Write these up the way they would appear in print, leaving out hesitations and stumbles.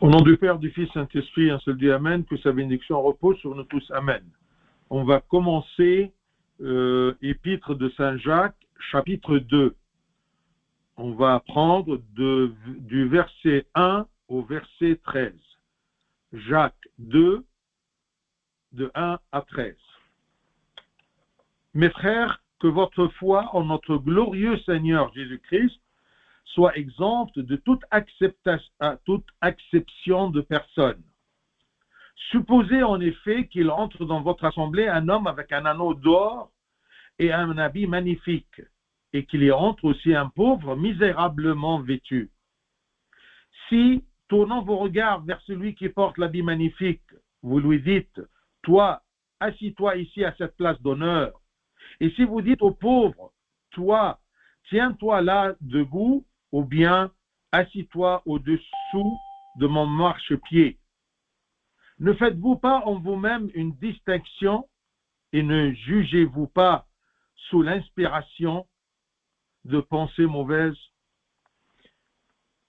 Au nom du Père, du Fils, Saint-Esprit, un seul Dieu, Amen, que sa bénédiction repose sur nous tous, Amen. On va commencer Épître de Saint Jacques, chapitre 2. On va apprendre du verset 1 au verset 13. Jacques 2, de 1 à 13. Mes frères, que votre foi en notre glorieux Seigneur Jésus-Christ soit exempte de toute acception de personne. Supposez en effet qu'il entre dans votre assemblée un homme avec un anneau d'or et un habit magnifique, et qu'il y entre aussi un pauvre misérablement vêtu. Si, tournant vos regards vers celui qui porte l'habit magnifique, vous lui dites, « Toi, assis-toi ici à cette place d'honneur », et si vous dites au pauvre, « Toi, tiens-toi là debout », ou bien « Assis-toi au-dessous de mon marchepied », ne faites-vous pas en vous-même une distinction et ne jugez-vous pas sous l'inspiration de pensées mauvaises?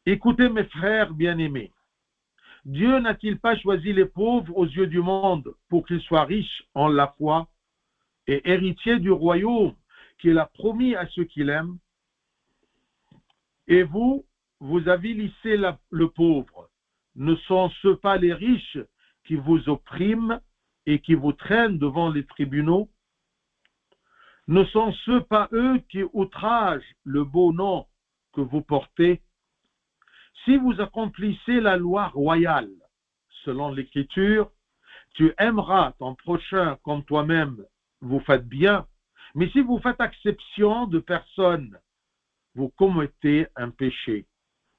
Écoutez mes frères bien-aimés, Dieu n'a-t-il pas choisi les pauvres aux yeux du monde pour qu'ils soient riches en la foi et héritiers du royaume qu'il a promis à ceux qui l'aiment? Et vous avilissez le pauvre. Ne sont-ce pas les riches qui vous oppriment et qui vous traînent devant les tribunaux? Ne sont-ce pas eux qui outragent le beau nom que vous portez? Si vous accomplissez la loi royale, selon l'Écriture, tu aimeras ton prochain comme toi-même, vous faites bien, mais si vous faites exception de personne, vous commettez un péché.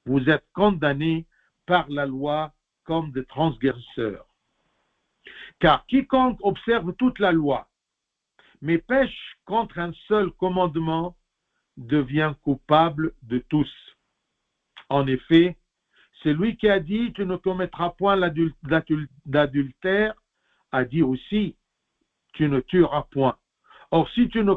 Vous êtes condamnés par la loi comme des transgresseurs. Car quiconque observe toute la loi, mais pêche contre un seul commandement, devient coupable de tous. En effet, celui qui a dit « Tu ne commettras point d'adultère » a dit aussi « Tu ne tueras point ». Or, si tu ne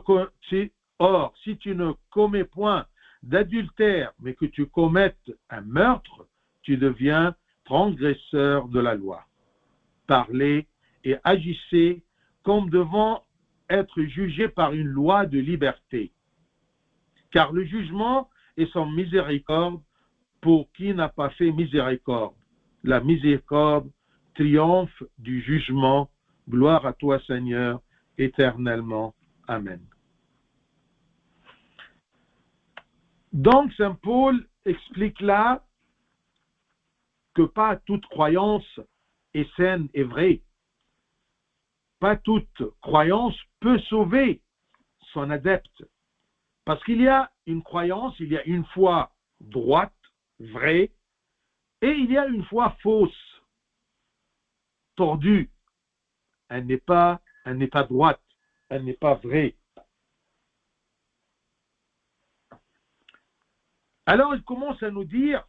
commets point d'adultère, mais que tu commettes un meurtre, tu deviens transgresseur de la loi. Parlez et agissez comme devant être jugés par une loi de liberté. Car le jugement est sans miséricorde pour qui n'a pas fait miséricorde. La miséricorde triomphe du jugement. Gloire à toi, Seigneur, éternellement. Amen. Donc, Saint Paul explique là que pas toute croyance est saine et vraie. Pas toute croyance peut sauver son adepte. Parce qu'il y a une croyance, il y a une foi droite, vraie, et il y a une foi fausse, tordue. Elle n'est pas droite, elle n'est pas vraie. Alors il commence à nous dire,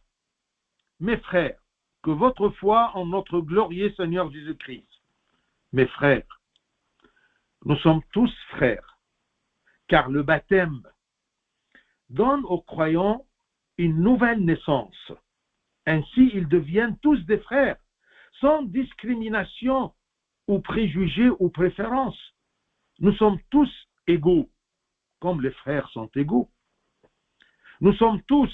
mes frères, que votre foi en notre glorieux Seigneur Jésus-Christ, mes frères, nous sommes tous frères, car le baptême donne aux croyants une nouvelle naissance. Ainsi, ils deviennent tous des frères, sans discrimination ou préjugés ou préférences. Nous sommes tous égaux, comme les frères sont égaux. Nous sommes tous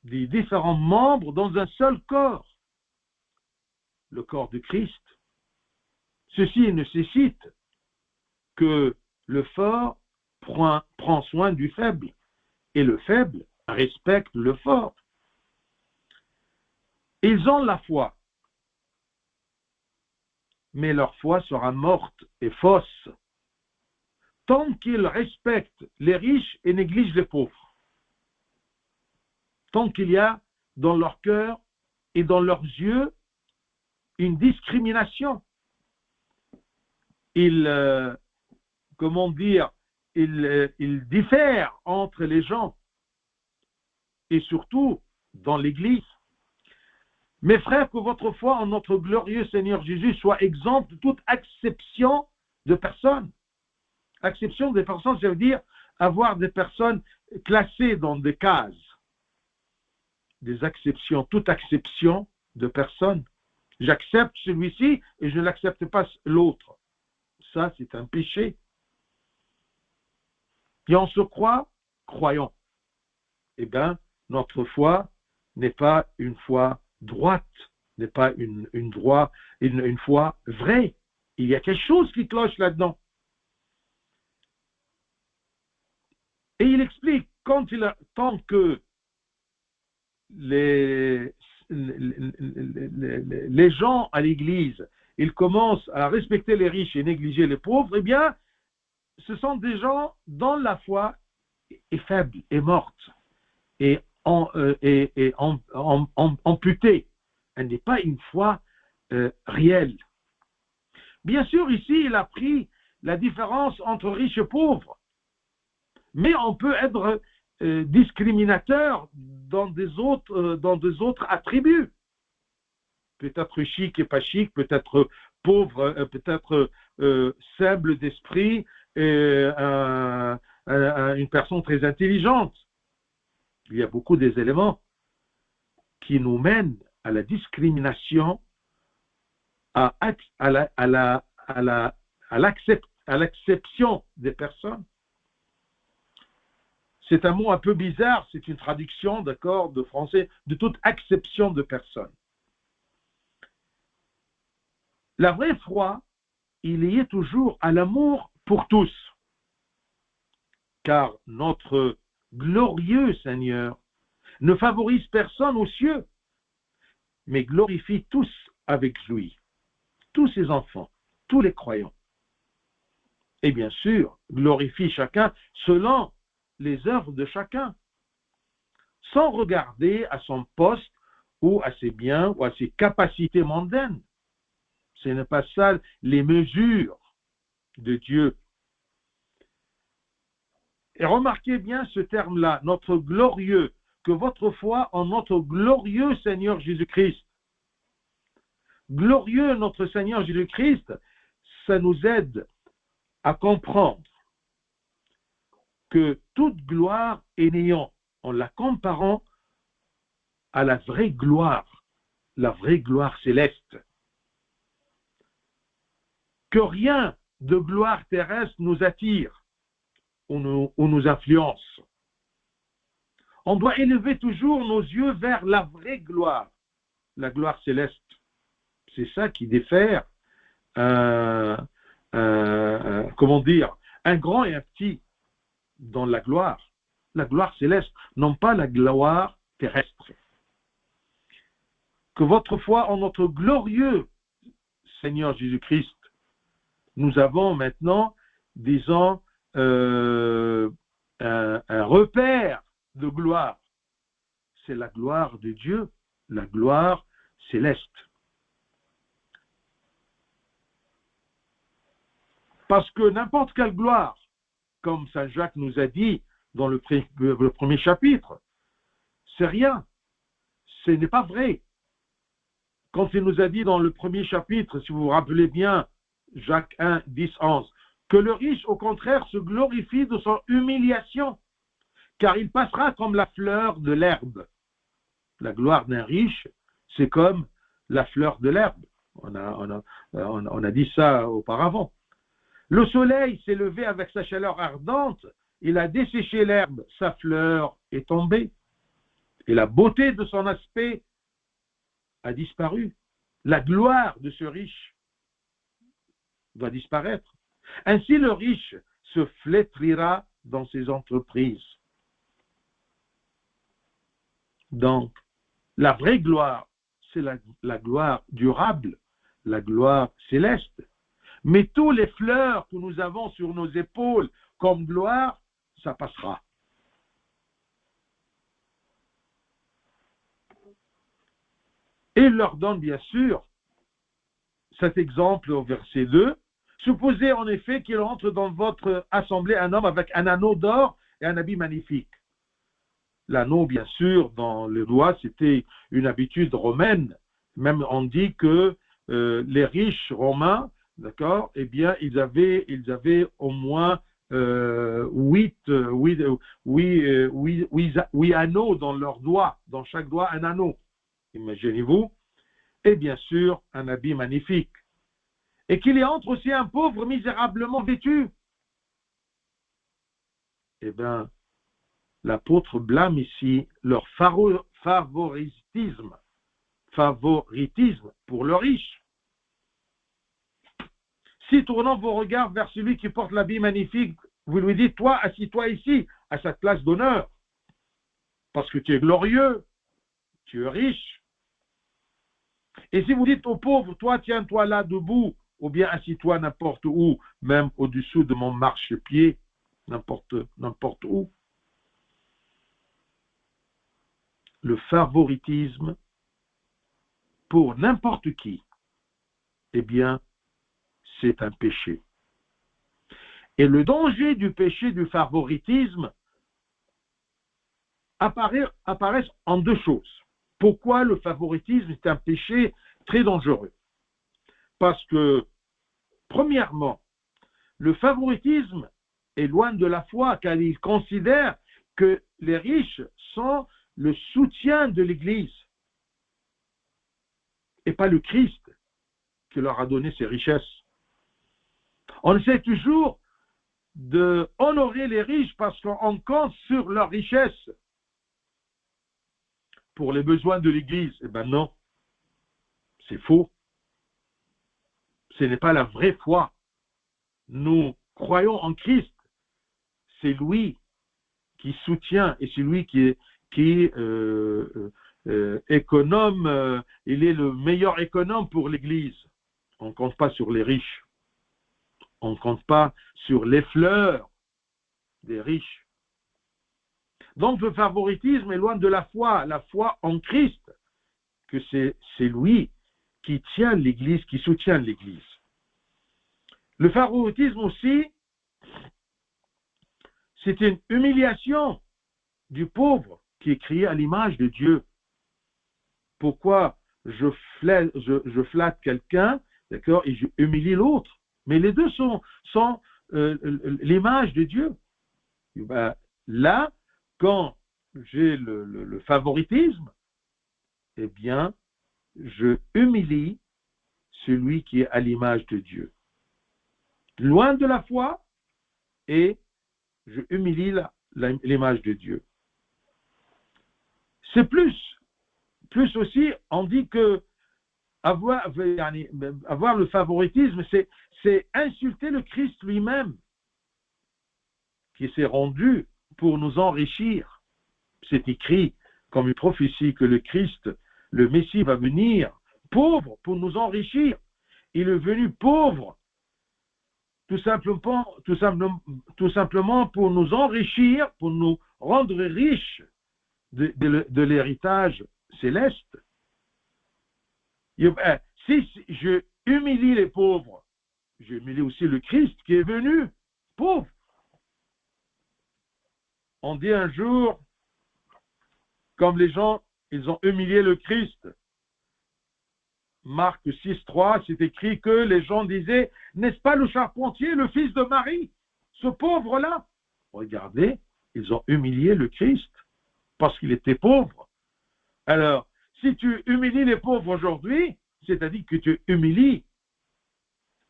des différents membres dans un seul corps, le corps de Christ. Ceci nécessite que le fort prend soin du faible et le faible respecte le fort. Ils ont la foi, mais leur foi sera morte et fausse tant qu'ils respectent les riches et négligent les pauvres. Tant qu'il y a dans leur cœur et dans leurs yeux une discrimination. Ils diffèrent entre les gens et surtout dans l'Église. Mes frères, que votre foi en notre glorieux Seigneur Jésus soit exempte de toute acception de personnes. Acception des personnes, ça veut dire avoir des personnes classées dans des cases. Des acceptions, toute acception de personne. J'accepte celui-ci et je n'accepte pas l'autre. Ça, c'est un péché. Et on se croit croyant. Eh bien, notre foi n'est pas une foi droite, n'est pas une foi vraie. Il y a quelque chose qui cloche là-dedans. Et il explique, tant que les gens à l'église, ils commencent à respecter les riches et négliger les pauvres, eh bien, ce sont des gens dont la foi est faible, est morte, et amputée. Elle n'est pas une foi réelle. Bien sûr, ici, il a pris la différence entre riches et pauvres, mais on peut être discriminateur dans des autres attributs. Peut-être chic et pas chic, peut-être pauvre, peut-être simple d'esprit, une personne très intelligente. Il y a beaucoup des éléments qui nous mènent à la discrimination, à l'acception des personnes. C'est un mot un peu bizarre, c'est une traduction, d'accord, de français, de toute acception de personne. La vraie foi, il y est toujours à l'amour pour tous, car notre glorieux Seigneur ne favorise personne aux cieux, mais glorifie tous avec lui, tous ses enfants, tous les croyants. Et bien sûr, glorifie chacun selon les œuvres de chacun, sans regarder à son poste ou à ses biens ou à ses capacités mondaines. Ce n'est pas ça les mesures de Dieu. Et remarquez bien ce terme-là, notre glorieux, que votre foi en notre glorieux Seigneur Jésus-Christ. Glorieux notre Seigneur Jésus-Christ, ça nous aide à comprendre que toute gloire est néant en la comparant à la vraie gloire céleste. Que rien de gloire terrestre nous attire ou nous influence. On doit élever toujours nos yeux vers la vraie gloire, la gloire céleste. C'est ça qui diffère, un grand et un petit dans la gloire céleste, non pas la gloire terrestre. Que votre foi en notre glorieux Seigneur Jésus-Christ, nous avons maintenant, disons, un repère de gloire. C'est la gloire de Dieu, la gloire céleste. Parce que n'importe quelle gloire, comme Saint Jacques nous a dit dans le premier chapitre, c'est rien. Ce n'est pas vrai. Quand il nous a dit dans le premier chapitre, si vous vous rappelez bien, Jacques 1, 10, 11, que le riche, au contraire, se glorifie de son humiliation, car il passera comme la fleur de l'herbe. La gloire d'un riche, c'est comme la fleur de l'herbe. On a dit ça auparavant. Le soleil s'est levé avec sa chaleur ardente, il a desséché l'herbe, sa fleur est tombée, et la beauté de son aspect a disparu. La gloire de ce riche va disparaître. Ainsi le riche se flétrira dans ses entreprises. Donc, la vraie gloire, c'est la gloire durable, la gloire céleste. Mais tous les fleurs que nous avons sur nos épaules comme gloire, ça passera. Et il leur donne bien sûr cet exemple au verset 2. Supposez en effet qu'il entre dans votre assemblée un homme avec un anneau d'or et un habit magnifique. L'anneau, bien sûr, dans les doigts, c'était une habitude romaine. Même on dit que les riches romains, d'accord, eh bien, ils avaient au moins 8 anneaux dans leurs doigts, dans chaque doigt un anneau. Imaginez-vous, et bien sûr un habit magnifique. Et qu'il y entre aussi un pauvre misérablement vêtu. Eh bien, l'apôtre blâme ici leur favoritisme pour le riche. Si tournant vos regards vers celui qui porte l'habit magnifique, vous lui dites, toi, assis-toi ici, à cette place d'honneur, parce que tu es glorieux, tu es riche. Et si vous dites au pauvre, toi, tiens-toi là debout, ou bien assis-toi n'importe où, même au-dessous de mon marchepied, n'importe où. Le favoritisme pour n'importe qui, eh bien, c'est un péché. Et le danger du péché du favoritisme apparaissent en deux choses. Pourquoi le favoritisme est un péché très dangereux? Parce que, premièrement, le favoritisme est loin de la foi, car il considère que les riches sont le soutien de l'Église et pas le Christ qui leur a donné ses richesses. On essaie toujours d'honorer les riches parce qu'on compte sur leur richesse pour les besoins de l'Église. Eh bien non, c'est faux. Ce n'est pas la vraie foi. Nous croyons en Christ. C'est lui qui soutient et c'est lui qui est économe. Il est le meilleur économe pour l'Église. On ne compte pas sur les riches. On ne compte pas sur les fleurs des riches. Donc le favoritisme est loin de la foi en Christ, que c'est lui qui tient l'Église, qui soutient l'Église. Le favoritisme aussi, c'est une humiliation du pauvre qui est créé à l'image de Dieu. Pourquoi je flatte quelqu'un, d'accord, et je humilie l'autre? Mais les deux sont l'image de Dieu. Ben, là, quand j'ai le favoritisme, eh bien, je humilie celui qui est à l'image de Dieu. Loin de la foi, et je humilie l'image de Dieu. C'est plus aussi, on dit que avoir le favoritisme, c'est insulter le Christ lui-même, qui s'est rendu pour nous enrichir. C'est écrit comme une prophétie que le Christ, le Messie, va venir pauvre pour nous enrichir. Il est venu pauvre tout simplement pour nous enrichir, pour nous rendre riches de l'héritage céleste. Si je humilie les pauvres, j'humilie aussi le Christ qui est venu pauvre. On dit un jour, comme les gens, ils ont humilié le Christ. Marc 6,3, c'est écrit que les gens disaient, n'est-ce pas le charpentier, le fils de Marie, ce pauvre-là? Regardez, ils ont humilié le Christ parce qu'il était pauvre. Alors, si tu humilies les pauvres aujourd'hui, c'est-à-dire que tu humilies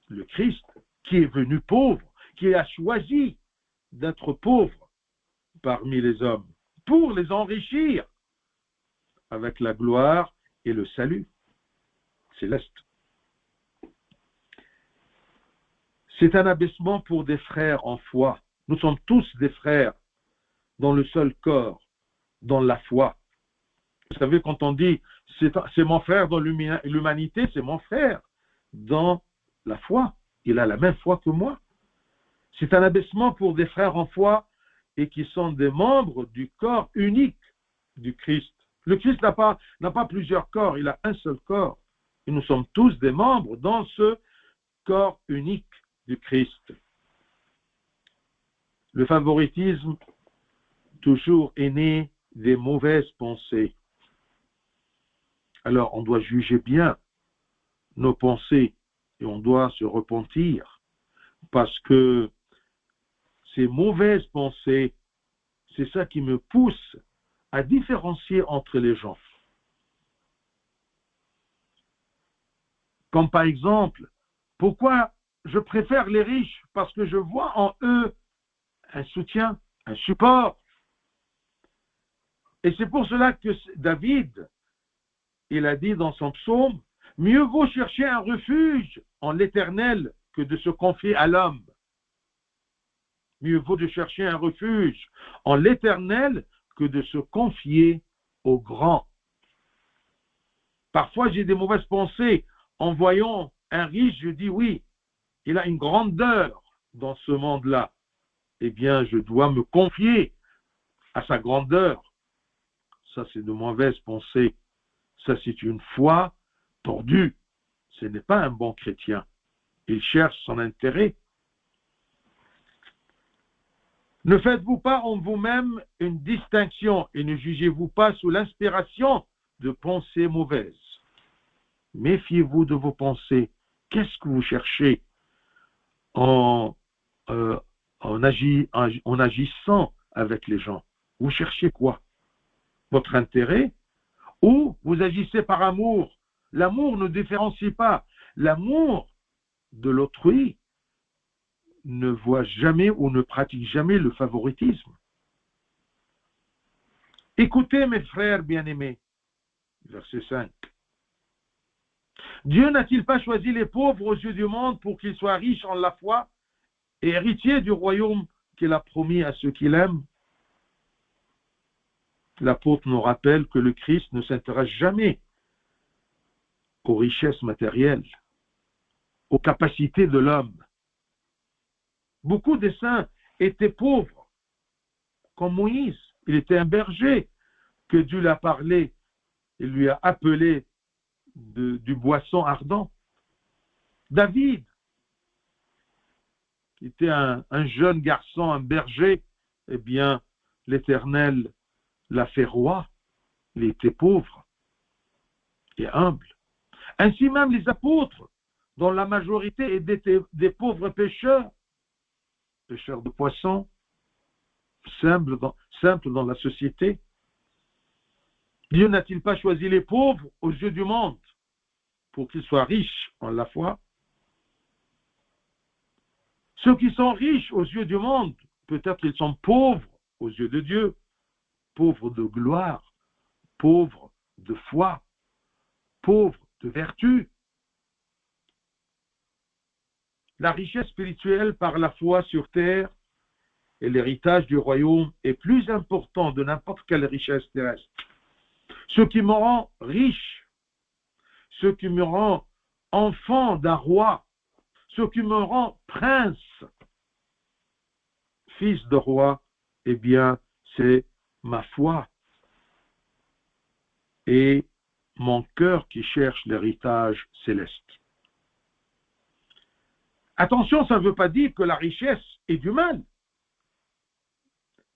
le Christ qui est venu pauvre, qui a choisi d'être pauvre parmi les hommes pour les enrichir avec la gloire et le salut céleste. C'est un abaissement pour des frères en foi. Nous sommes tous des frères dans le seul corps, dans la foi. Vous savez, quand on dit c'est mon frère dans l'humanité, c'est mon frère dans la foi. Il a la même foi que moi. C'est un abaissement pour des frères en foi et qui sont des membres du corps unique du Christ. Le Christ n'a pas plusieurs corps, il a un seul corps. Et nous sommes tous des membres dans ce corps unique du Christ. Le favoritisme, toujours, est né des mauvaises pensées. Alors, on doit juger bien nos pensées et on doit se repentir parce que ces mauvaises pensées, c'est ça qui me pousse à différencier entre les gens. Comme par exemple, pourquoi je préfère les riches? Parce que je vois en eux un soutien, un support. Et c'est pour cela que David, il a dit dans son psaume, mieux vaut chercher un refuge en l'Éternel que de se confier à l'homme. Mieux vaut de chercher un refuge en l'Éternel que de se confier au grand. Parfois, j'ai des mauvaises pensées. En voyant un riche, je dis oui, il a une grandeur dans ce monde-là. Eh bien, je dois me confier à sa grandeur. Ça, c'est de mauvaises pensées. Ça, c'est une foi tordue. Ce n'est pas un bon chrétien. Il cherche son intérêt. Ne faites-vous pas en vous-même une distinction et ne jugez-vous pas sous l'inspiration de pensées mauvaises. Méfiez-vous de vos pensées. Qu'est-ce que vous cherchez en agissant avec les gens? Vous cherchez quoi? Votre intérêt? Ou vous agissez par amour? L'amour ne différencie pas. L'amour de l'autrui ne voit jamais ou ne pratique jamais le favoritisme. Écoutez mes frères bien-aimés, verset 5. Dieu n'a-t-il pas choisi les pauvres aux yeux du monde pour qu'ils soient riches en la foi et héritiers du royaume qu'il a promis à ceux qui l'aiment? L'apôtre nous rappelle que le Christ ne s'intéresse jamais aux richesses matérielles, aux capacités de l'homme. Beaucoup des saints étaient pauvres, comme Moïse. Il était un berger que Dieu lui a parlé. Il lui a appelé du boisson ardent. David, qui était un jeune garçon, un berger, eh bien, l'Éternel l'a fait roi. Il était pauvre et humble. Ainsi même les apôtres, dont la majorité étaient des pauvres pêcheurs de poissons, simples dans la société. Dieu n'a-t-il pas choisi les pauvres aux yeux du monde pour qu'ils soient riches en la foi? Ceux qui sont riches aux yeux du monde, peut-être ils sont pauvres aux yeux de Dieu, pauvres de gloire, pauvres de foi, pauvres de vertu. La richesse spirituelle par la foi sur terre et l'héritage du royaume est plus important de n'importe quelle richesse terrestre. Ce qui me rend riche, ce qui me rend enfant d'un roi, ce qui me rend prince, fils de roi, eh bien, c'est ma foi et mon cœur qui cherche l'héritage céleste. Attention, ça ne veut pas dire que la richesse est du mal.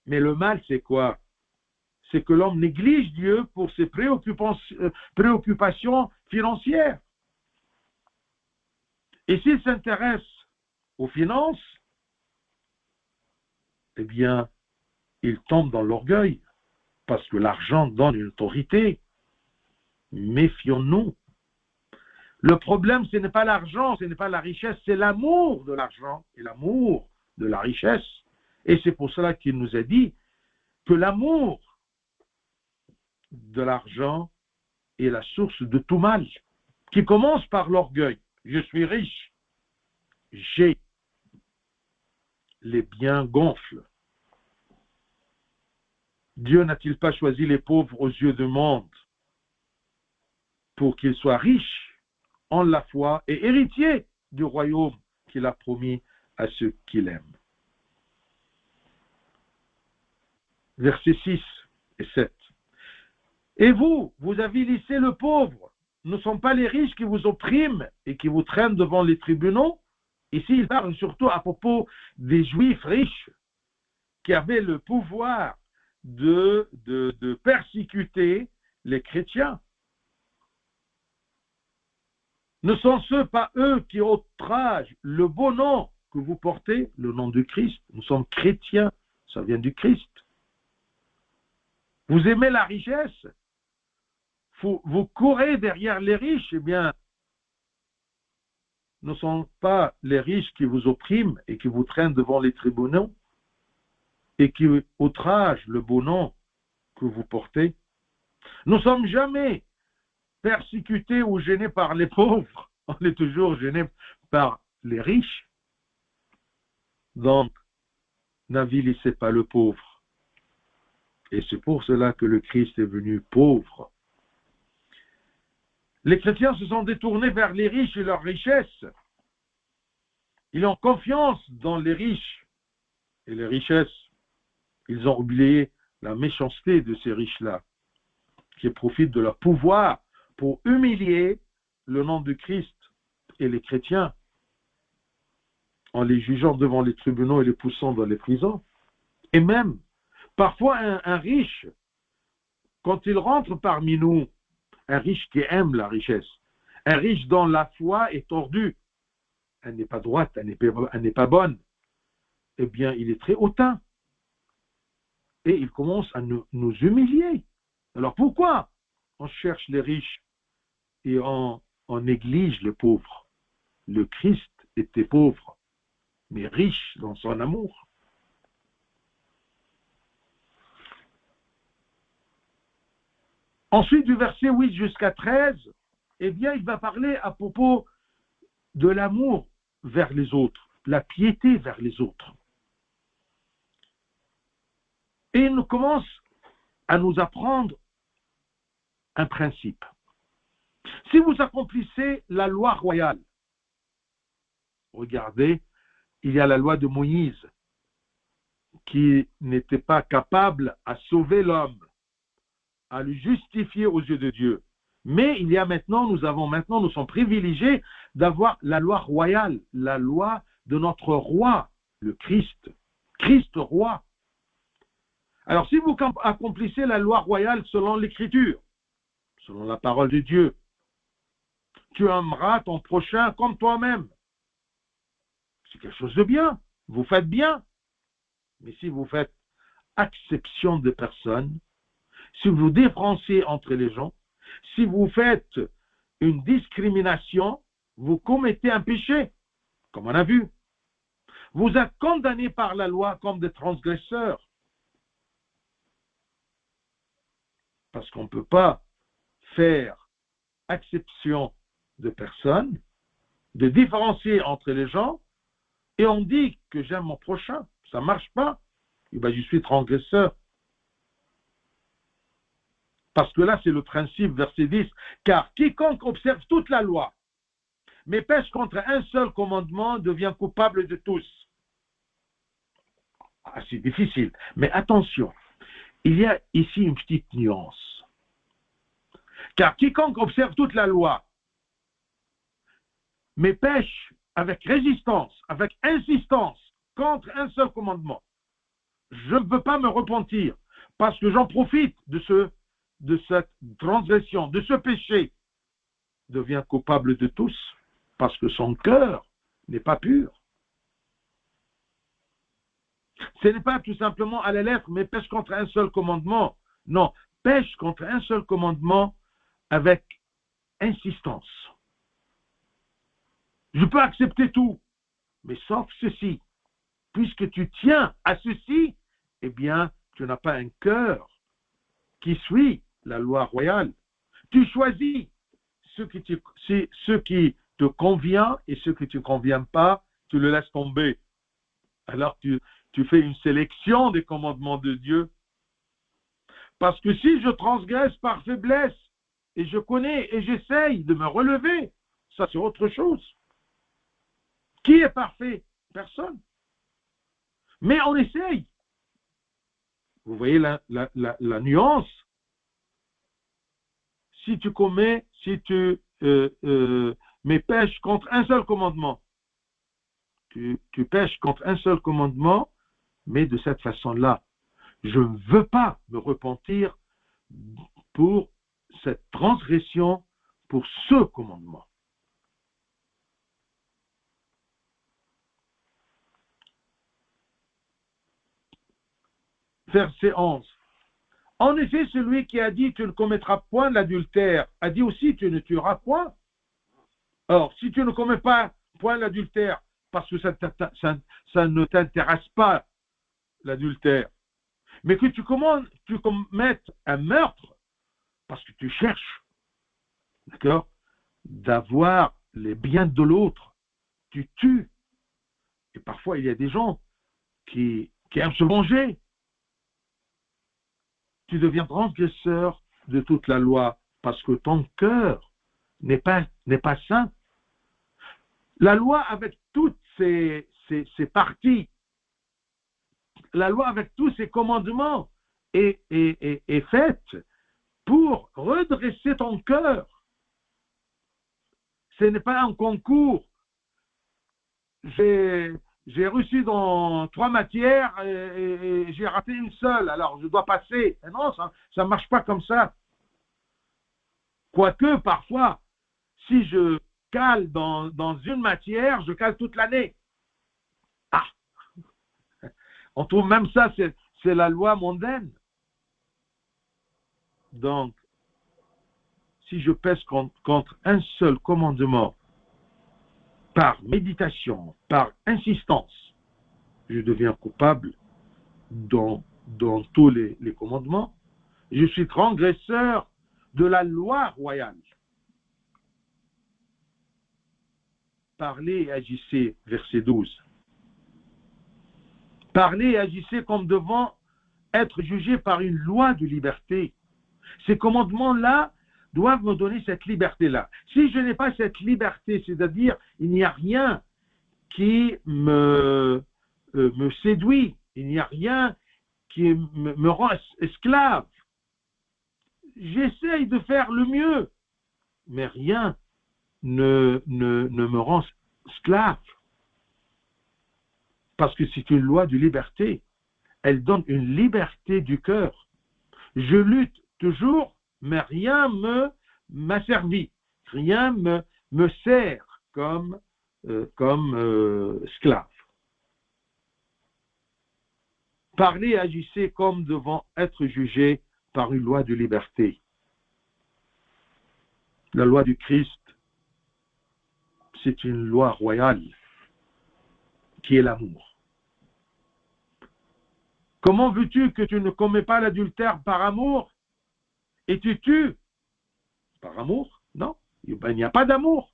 Mais le mal, c'est quoi? C'est que l'homme néglige Dieu pour ses préoccupations financières. Et s'il s'intéresse aux finances, eh bien, il tombe dans l'orgueil, parce que l'argent donne une autorité. Méfions-nous. Le problème, ce n'est pas l'argent, ce n'est pas la richesse, c'est l'amour de l'argent et l'amour de la richesse. Et c'est pour cela qu'il nous a dit que l'amour de l'argent est la source de tout mal, qui commence par l'orgueil. Je suis riche, j'ai, les biens gonflent. Dieu n'a-t-il pas choisi les pauvres aux yeux du monde pour qu'ils soient riches en la foi et héritiers du royaume qu'il a promis à ceux qui l'aiment? Versets 6 et 7. Et vous, vous avilissez le pauvre. Ne sont pas les riches qui vous oppriment et qui vous traînent devant les tribunaux? Ici, il parle surtout à propos des Juifs riches qui avaient le pouvoir de persécuter les chrétiens. Ne sont-ce pas eux qui outragent le beau nom que vous portez, le nom du Christ? Nous sommes chrétiens, ça vient du Christ. Vous aimez la richesse? Vous courez derrière les riches, eh bien, ne sont pas les riches qui vous oppriment et qui vous traînent devant les tribunaux et qui outragent le beau nom que vous portez. Nous ne sommes jamais persécutés ou gênés par les pauvres. On est toujours gênés par les riches. Donc, n'avilissez pas le pauvre. Et c'est pour cela que le Christ est venu pauvre. Les chrétiens se sont détournés vers les riches et leurs richesses. Ils ont confiance dans les riches et les richesses. Ils ont oublié la méchanceté de ces riches-là, qui profitent de leur pouvoir pour humilier le nom de Christ et les chrétiens, en les jugeant devant les tribunaux et les poussant dans les prisons. Et même, parfois, un riche, quand il rentre parmi nous, un riche qui aime la richesse, un riche dont la foi est tordue, elle n'est pas droite, elle n'est pas bonne, eh bien, il est très hautain. Et il commence à nous humilier. Alors pourquoi on cherche les riches et on néglige les pauvres? Le Christ était pauvre, mais riche dans son amour. Ensuite, du verset 8 jusqu'à 13, eh bien, il va parler à propos de l'amour vers les autres, la piété vers les autres. Et il nous commence à nous apprendre un principe. Si vous accomplissez la loi royale, regardez, il y a la loi de Moïse qui n'était pas capable à sauver l'homme, à le justifier aux yeux de Dieu. Mais il y a maintenant, nous sommes privilégiés d'avoir la loi royale, la loi de notre roi, le Christ, Christ roi. Alors si vous accomplissez la loi royale selon l'Écriture, selon la parole de Dieu, tu aimeras ton prochain comme toi-même. C'est quelque chose de bien, vous faites bien. Mais si vous faites acception de personnes, si vous différenciez entre les gens, si vous faites une discrimination, vous commettez un péché, comme on a vu. Vous êtes condamnés par la loi comme des transgresseurs. Parce qu'on ne peut pas faire exception de personnes, de différencier entre les gens, et on dit que j'aime mon prochain. Ça ne marche pas. Et ben, je suis transgresseur. Parce que là, c'est le principe, verset 10. Car quiconque observe toute la loi, mais pêche contre un seul commandement, devient coupable de tous. Ah, c'est difficile. Mais attention, il y a ici une petite nuance. Car quiconque observe toute la loi, mais pêche avec résistance, avec insistance, contre un seul commandement, je ne veux pas me repentir, parce que j'en profite de cette transgression, de ce péché, devient coupable de tous, parce que son cœur n'est pas pur. Ce n'est pas tout simplement à la lettre, mais pêche contre un seul commandement. Non, pêche contre un seul commandement avec insistance. Je peux accepter tout, mais sauf ceci. Puisque tu tiens à ceci, eh bien, tu n'as pas un cœur qui suit la loi royale. Tu choisis ce qui te convient et ce qui ne te convient pas, tu le laisses tomber. Alors tu fais une sélection des commandements de Dieu. Parce que si je transgresse par faiblesse, et je connais et j'essaye de me relever, ça c'est autre chose. Qui est parfait? Personne. Mais on essaye. Vous voyez la nuance. Si tu mais pêches contre un seul commandement, tu pêches contre un seul commandement, mais de cette façon-là, je ne veux pas me repentir pour cette transgression, pour ce commandement. Verset 11. En effet, celui qui a dit « tu ne commettras point l'adultère » a dit aussi « tu ne tueras point ». Or, si tu ne commets pas point l'adultère, parce que ça ne t'intéresse pas, l'adultère. Mais que tu commettes un meurtre, parce que tu cherches, d'accord, d'avoir les biens de l'autre, tu tues. Et parfois, il y a des gens qui aiment se venger. Tu deviens transgresseur de toute la loi, parce que ton cœur n'est pas saint. La loi avec toutes ses parties, la loi avec tous ses commandements est faite pour redresser ton cœur. Ce n'est pas un concours. J'ai reçu dans 3 matières et j'ai raté une seule, alors je dois passer. Et non, ça ne marche pas comme ça. Quoique, parfois, si je cale dans une matière, je cale toute l'année. Ah, on trouve même ça, c'est la loi mondaine. Donc, si je pèse contre un seul commandement, par méditation, par insistance, je deviens coupable dans tous les commandements. Je suis transgresseur de la loi royale. Parlez et agissez, verset 12. Parlez et agissez comme devant être jugés par une loi de liberté. Ces commandements-là doivent me donner cette liberté-là. Si je n'ai pas cette liberté, c'est-à-dire il n'y a rien qui me séduit, il n'y a rien qui me rend esclave, j'essaye de faire le mieux, mais rien ne me rend esclave. Parce que c'est une loi de liberté. Elle donne une liberté du cœur. Je lutte toujours, mais rien m'a servi. Rien me sert comme esclave. Parlez et agissez comme devant être jugés par une loi de liberté. La loi du Christ, c'est une loi royale qui est l'amour. Comment veux-tu que tu ne commets pas l'adultère par amour et tu tues? Par amour? Non, il n'y a pas d'amour.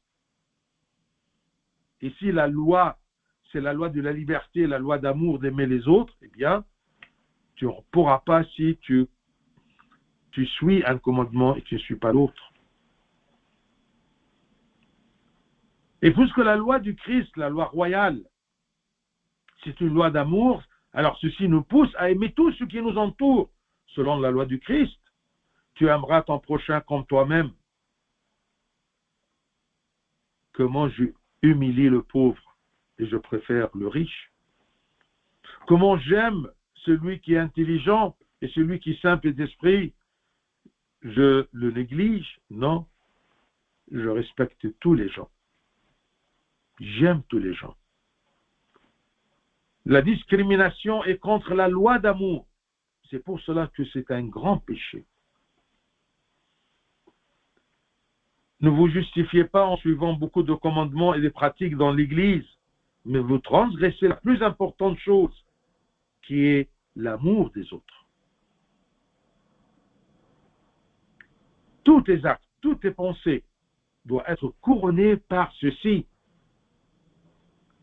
Et si la loi, c'est la loi de la liberté, la loi d'amour d'aimer les autres, eh bien, tu ne pourras pas si tu suis un commandement et tu ne suis pas l'autre. Et puisque la loi du Christ, la loi royale, c'est une loi d'amour, alors ceci nous pousse à aimer tout ce qui nous entoure, selon la loi du Christ. Tu aimeras ton prochain comme toi-même. Comment je humilie le pauvre et je préfère le riche? Comment j'aime celui qui est intelligent et celui qui est simple d'esprit, je le néglige? Non, je respecte tous les gens. J'aime tous les gens. La discrimination est contre la loi d'amour. C'est pour cela que c'est un grand péché. Ne vous justifiez pas en suivant beaucoup de commandements et de pratiques dans l'Église, mais vous transgressez la plus importante chose, qui est l'amour des autres. Tous tes actes, toutes tes pensées doivent être couronnés par ceci.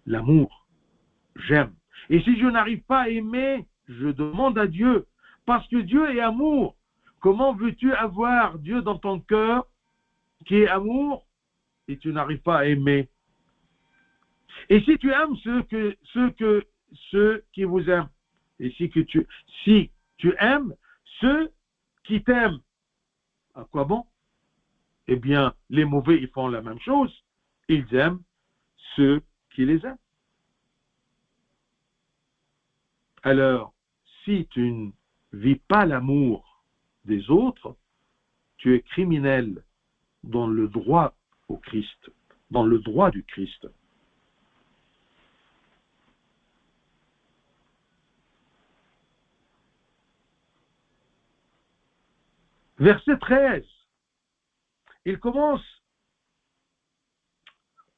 L'amour. J'aime. Et si je n'arrive pas à aimer, je demande à Dieu, parce que Dieu est amour. Comment veux-tu avoir Dieu dans ton cœur qui est amour et tu n'arrives pas à aimer? Et si tu aimes ceux qui vous aiment, et si tu aimes ceux qui t'aiment, à quoi bon? Eh bien, les mauvais, ils font la même chose. Ils aiment ceux qui les aiment. Alors, si tu ne vis pas l'amour des autres, tu es criminel dans le droit au Christ, dans le droit du Christ. Verset 13, il commence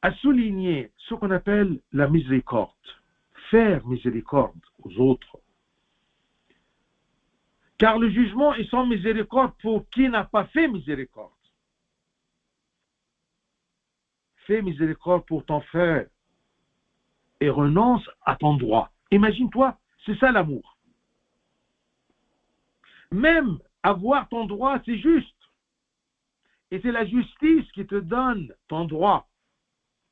à souligner ce qu'on appelle la miséricorde. Faire miséricorde aux autres. Car le jugement est sans miséricorde pour qui n'a pas fait miséricorde. Fais miséricorde pour ton frère et renonce à ton droit. Imagine-toi, c'est ça l'amour. Même avoir ton droit, c'est juste. Et c'est la justice qui te donne ton droit.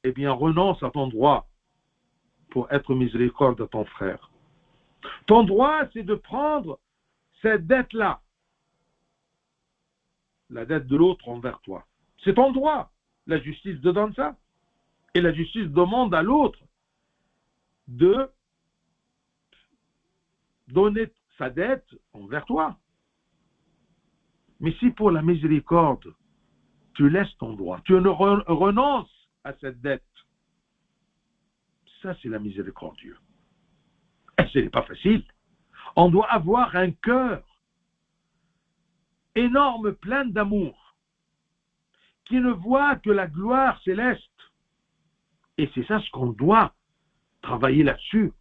Eh bien, renonce à ton droit pour être miséricorde de ton frère. Ton droit, c'est de prendre cette dette-là, la dette de l'autre envers toi. C'est ton droit. La justice te donne ça. Et la justice demande à l'autre de donner sa dette envers toi. Mais si pour la miséricorde, tu laisses ton droit, tu ne renonces à cette dette, ça c'est la miséricorde. Et ce n'est pas facile. On doit avoir un cœur énorme, plein d'amour, qui ne voit que la gloire céleste. Et c'est ça ce qu'on doit travailler là-dessus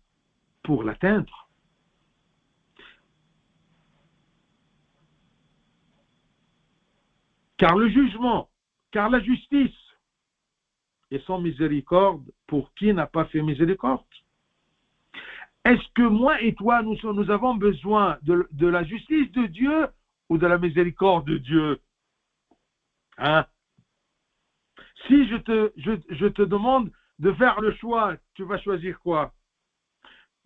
pour l'atteindre. Car le jugement, car la justice est sans miséricorde pour qui n'a pas fait miséricorde. Est-ce que moi et toi, nous avons besoin de la justice de Dieu ou de la miséricorde de Dieu? Hein? Si je te demande de faire le choix, tu vas choisir quoi?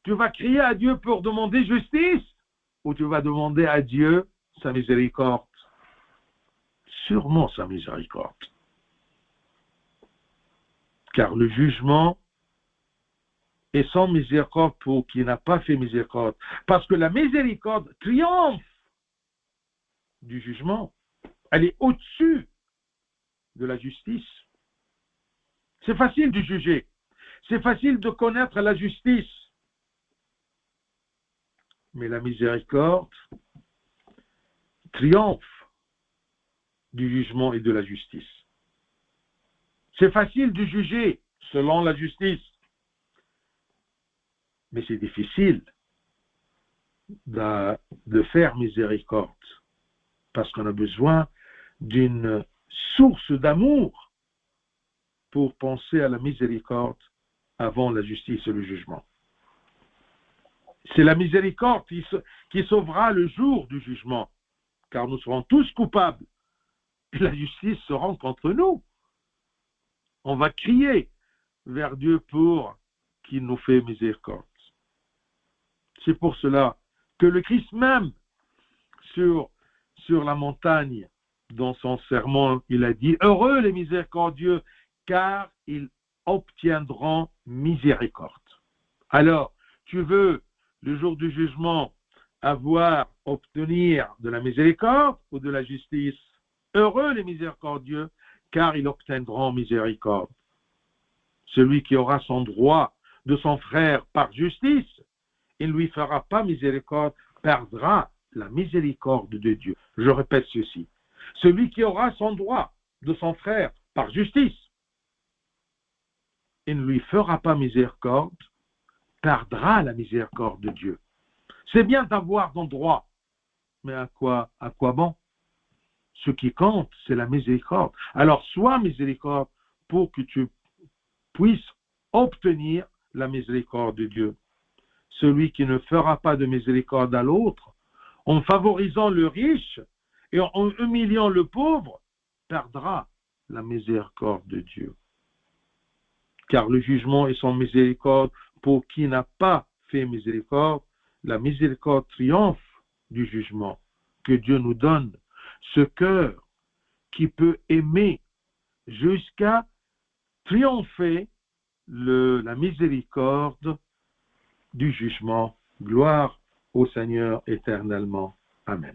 Tu vas crier à Dieu pour demander justice ou tu vas demander à Dieu sa miséricorde? Sûrement sa miséricorde. Car le jugement est sans miséricorde pour qui n'a pas fait miséricorde. Parce que la miséricorde triomphe du jugement. Elle est au-dessus de la justice. C'est facile de juger. C'est facile de connaître la justice. Mais la miséricorde triomphe du jugement et de la justice. C'est facile de juger selon la justice. Mais c'est difficile de faire miséricorde. Parce qu'on a besoin d'une source d'amour pour penser à la miséricorde avant la justice et le jugement. C'est la miséricorde qui sauvera le jour du jugement, car nous serons tous coupables. Et la justice sera contre nous. On va crier vers Dieu pour qu'il nous fait miséricorde. C'est pour cela que le Christ même, sur la montagne, dans son sermon, il a dit « Heureux les miséricordieux, car ils obtiendront miséricorde. » Alors, tu veux, le jour du jugement, obtenir de la miséricorde ou de la justice? Heureux les miséricordieux, car ils obtiendront miséricorde. Celui qui aura son droit de son frère par justice, il ne lui fera pas miséricorde, perdra la miséricorde de Dieu. Je répète ceci. Celui qui aura son droit de son frère par justice, il ne lui fera pas miséricorde, perdra la miséricorde de Dieu. C'est bien d'avoir ton droit, mais à quoi bon? Ce qui compte, c'est la miséricorde. Alors, sois miséricorde pour que tu puisses obtenir la miséricorde de Dieu. Celui qui ne fera pas de miséricorde à l'autre, en favorisant le riche et en humiliant le pauvre, perdra la miséricorde de Dieu. Car le jugement est sans miséricorde pour qui n'a pas fait miséricorde. La miséricorde triomphe du jugement. Que Dieu nous donne ce cœur qui peut aimer jusqu'à triompher la miséricorde du jugement. Gloire au Seigneur éternellement. Amen.